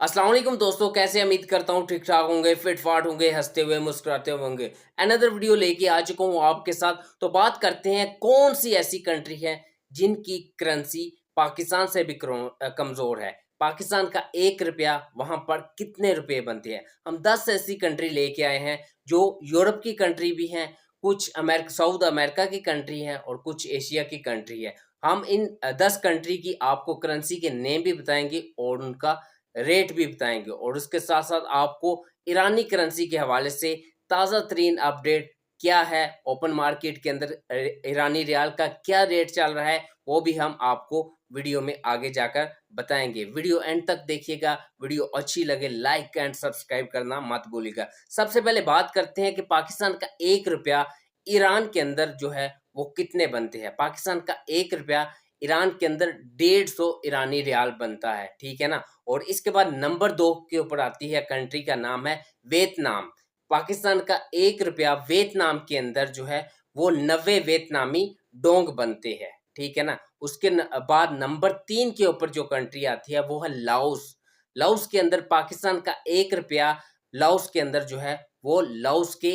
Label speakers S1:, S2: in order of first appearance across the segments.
S1: अस्सलाम वालेकुम दोस्तों, कैसे उम्मीद करता हूँ ठीक ठाक होंगे, फिट फाट होंगे, हंसते हुए मुस्कुराते हुए होंगे। अनदर वीडियो लेके आ चुका हूँ आपके साथ। तो बात करते हैं कौन सी ऐसी कंट्री है जिनकी करेंसी पाकिस्तान से भी कमजोर है। पाकिस्तान का 1 रुपया वहां पर कितने रुपए बनते हैं। हम 10 ऐसी कंट्री लेके आए हैं जो यूरोप की कंट्री भी हैं, कुछ अमेरिका साउथ अमेरिका की कंट्री है और कुछ एशिया की कंट्री है। हम इन 10 कंट्री की आपको करेंसी के नेम भी बताएंगे और उनका रेट भी बताएंगे और उसके साथ साथ आपको ईरानी करेंसी के हवाले से ताज़ा तरीन अपडेट क्या है, ओपन मार्केट के अंदर ईरानी रियाल का क्या रेट चल रहा है, वो भी हम आपको वीडियो में आगे जाकर बताएंगे। वीडियो एंड तक देखिएगा। वीडियो अच्छी लगे लाइक एंड सब्सक्राइब करना मत भूलिएगा। सबसे पहले बात करते हैं कि पाकिस्तान का 1 रुपया ईरान के अंदर जो है वो कितने बनते हैं। पाकिस्तान का 1 रुपया ईरान के अंदर 150 ईरानी रियाल बनता है, ठीक है ना। और इसके बाद नंबर 2 के ऊपर आती है, कंट्री का नाम है वियतनाम। पाकिस्तान का 1 रुपया वियतनाम के अंदर जो है वो 90 वियतनामी डोंग बनते हैं, ठीक है ना। उसके बाद नंबर 3 के ऊपर जो कंट्री आती है वो है लाओस। लाओस के अंदर पाकिस्तान का 1 रुपया लाओस के अंदर जो है वो लाओस के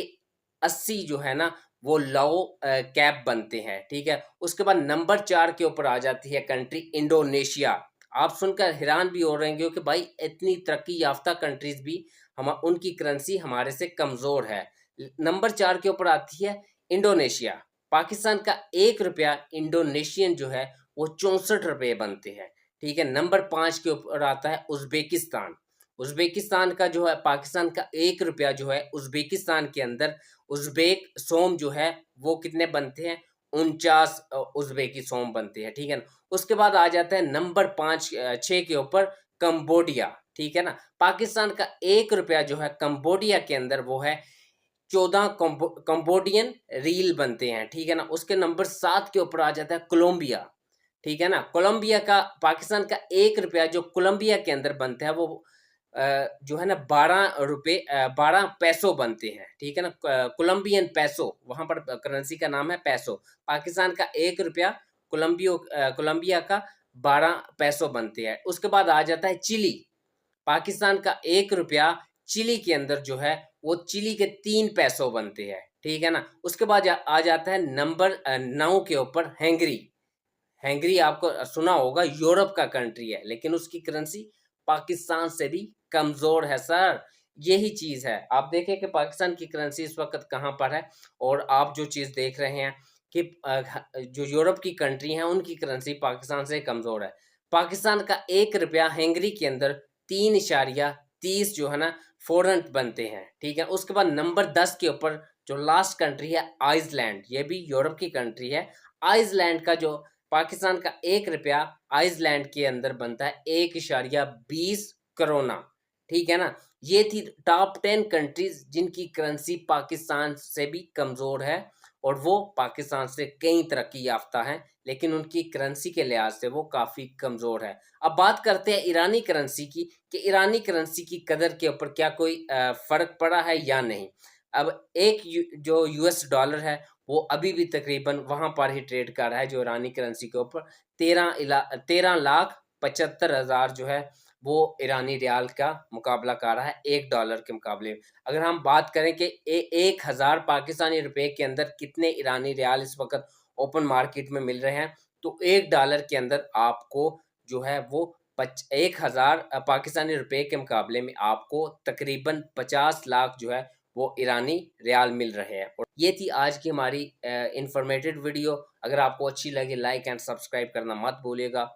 S1: 80 जो है ना वो लाओ कैप बनते हैं, ठीक है। उसके बाद नंबर 4 के ऊपर आ जाती है कंट्री इंडोनेशिया। आप सुनकर हैरान भी हो रहे होंगे कि भाई इतनी तरक्की याफ्ता कंट्रीज भी हम उनकी करेंसी हमारे से कमज़ोर है। नंबर 4 के ऊपर आती है इंडोनेशिया। पाकिस्तान का 1 रुपया इंडोनेशियन जो है वो 64 रुपये बनते हैं, ठीक है। नंबर 5 के ऊपर आता है उज़्बेकिस्तान। उज़्बेकिस्तान का जो है पाकिस्तान का 1 रुपया जो है उज़्बेकिस्तान के अंदर उज़्बेक सोम जो है वो कितने बनते हैं, 49 उज़्बेकी सोम बनते हैं, ठीक है ना। उसके बाद आ जाता है नंबर 6 के ऊपर कंबोडिया, ठीक है ना। पाकिस्तान का 1 रुपया जो है कंबोडिया के अंदर वो है 14 कंबोडियन रील बनते हैं, ठीक है ना। उसके नंबर 7 के ऊपर आ जाता है कोलंबिया, ठीक है ना। कोलंबिया का पाकिस्तान का 1 रुपया जो कोलंबिया के अंदर बनता है वो जो है ना 12 पैसो बनते हैं, ठीक है ना। कोलंबियन पैसो वहाँ पर करेंसी का नाम है पैसो। पाकिस्तान का 1 रुपया कोलंबिया का 12 पैसो बनते हैं। उसके बाद आ जाता है चिली। पाकिस्तान का 1 रुपया चिली के अंदर जो है वो चिली के 3 पैसो बनते हैं, ठीक है ना। उसके बाद आ जाता है नंबर 9 के ऊपर हंगरी। हंगरी आपको सुना होगा, यूरोप का कंट्री है लेकिन उसकी करेंसी पाकिस्तान से भी कमज़ोर है सर। यही चीज़ है। आप देखें कि पाकिस्तान की करेंसी इस वक़्त कहाँ पर है और आप जो चीज़ देख रहे हैं कि जो यूरोप की कंट्री हैं उनकी करेंसी पाकिस्तान से कमज़ोर है। पाकिस्तान का 1 रुपया हंगरी के अंदर 3.30 जो है ना फ़ोरन बनते हैं, ठीक है। उसके बाद नंबर 10 के ऊपर जो लास्ट कंट्री है आइसलैंड, ये भी यूरोप की कंट्री है। आइसलैंड का जो पाकिस्तान का 1 रुपया आइसलैंड के अंदर बनता है 1.20 करोना, ठीक है ना। ये थी टॉप 10 कंट्रीज जिनकी करेंसी पाकिस्तान से भी कमज़ोर है और वो पाकिस्तान से कई तरक्की याफ्ता हैं लेकिन उनकी करेंसी के लिहाज से वो काफ़ी कमज़ोर है। अब बात करते हैं ईरानी करेंसी की कि ईरानी करेंसी की कदर के ऊपर क्या कोई फ़र्क पड़ा है या नहीं। अब एक जो यूएस डॉलर है वो अभी भी तकरीबन वहाँ पर ही ट्रेड कर रहा है जो ईरानी करेंसी के ऊपर 13,75,000 जो है वो ईरानी रियाल का मुकाबला कर रहा है $1 के मुकाबले में। अगर हम बात करें कि 1000 पाकिस्तानी रुपए के अंदर कितने ईरानी रियाल इस वक्त ओपन मार्केट में मिल रहे हैं, तो $1 के अंदर आपको जो है वो 1000 पाकिस्तानी रुपए के मुकाबले में आपको तकरीबन 50 लाख जो है वो ईरानी रियाल मिल रहे हैं। और ये थी आज की हमारी इंफॉर्मेटिव वीडियो। अगर आपको अच्छी लगे लाइक एंड सब्सक्राइब करना मत भूलिएगा।